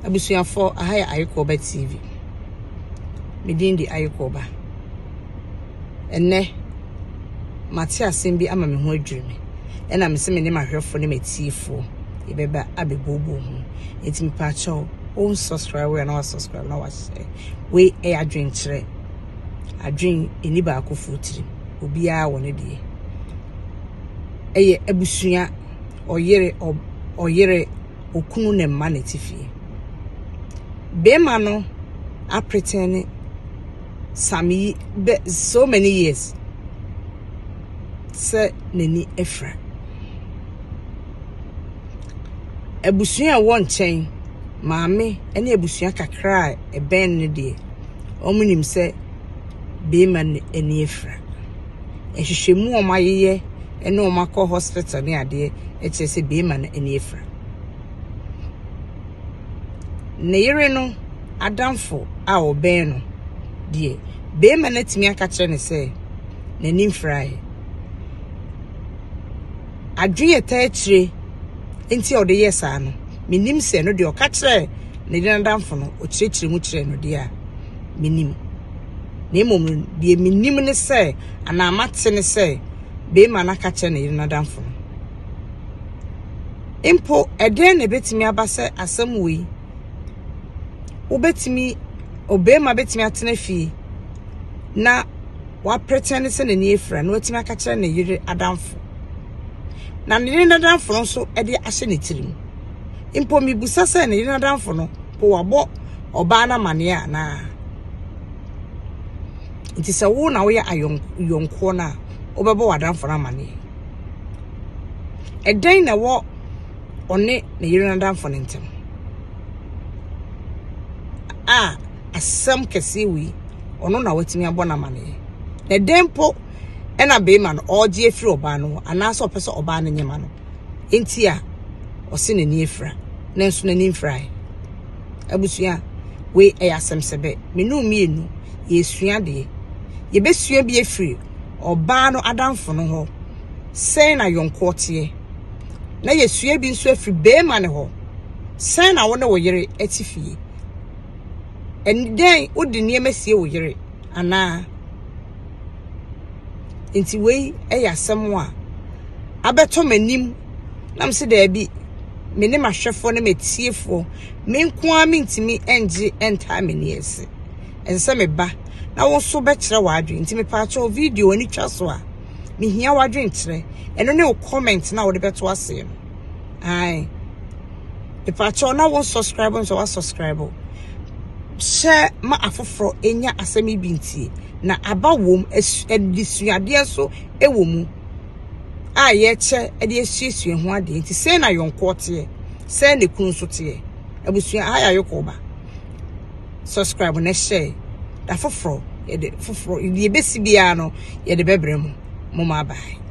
abusuafo ahaya Ayekoba TV medin di Ayekoba enne mate asembi ama me ho adwurime ena me se me ne mahwefo ne metiefo ibeba abebobo ho etimi pa chawo on subscribe we na subscribe na share we adwen kire adwen eni ba akofo tiri obi a woni de eye abusua oyere okunu ne mma ne tifie bema no a pretend sami so many years se neni efra abusua won chen maame ene abusua kakra e ben ne de omunim se bema eni efra ehwehwemu omayeye ene omakọ hospital ne ade eche se bema eni efra ne yere no adamfo a oben no die bema na timi aka kire ne se nani mfrai adwe ta kire enti ode yesa no minim se no de oka kire ne de adamfo no o kire mu kire no de a minim na emom de minim ne se ana amate ne se bema na ka kire ne de adamfo no impo eden ne betimi abase asem wi ubetimi obema betimi atena fie na wa pretend se ne efra na watimi aka kire ne yire adamfo na ne yire adamfo nso e de ahye ne tirim impo mi busa se ne yire adamfo no po wabo oba na mane a na nti se wo na wo ya ayonko na obebo wadamfo na mane eden na wo one ne yire adamfo ne ntem asem kese wi ono na watimi abona mane na dempo ena bema no oje efri oba no anaso opese oba no nyema no enti a ose na ni efra na nso na ni mfrai abusua we eyasem sebe menu mienu yesua de ye besua bi efri oba no adamfo no ho sen na yonko tie na yesua bi nso efri bema ne ho sen na wo na wo yere atifie and then udi niemasie wo yere ana enti wei eyasem a abeto manim nam se da bi me ne mahwefo ne metiefo me nkoa me ntimi enje enta me ne ese ense me ba na wo so be kire wadwe enti me pa cha video ani twa so a me hia wadwe nkire eno ne wo comment na wo de beto ase no ai me pa cha na wo subscribe nso wa subscribe share ma afoforo enya asemi bintie na aba wom edisuade so ewomu a ye che ede esiesie ho ade nti se na yonko tie se ne kunu so tie abusua aya Ayekoba subscribe na share da foforo ye de foforo ye besi bia no ye de bebrem mo ma bai.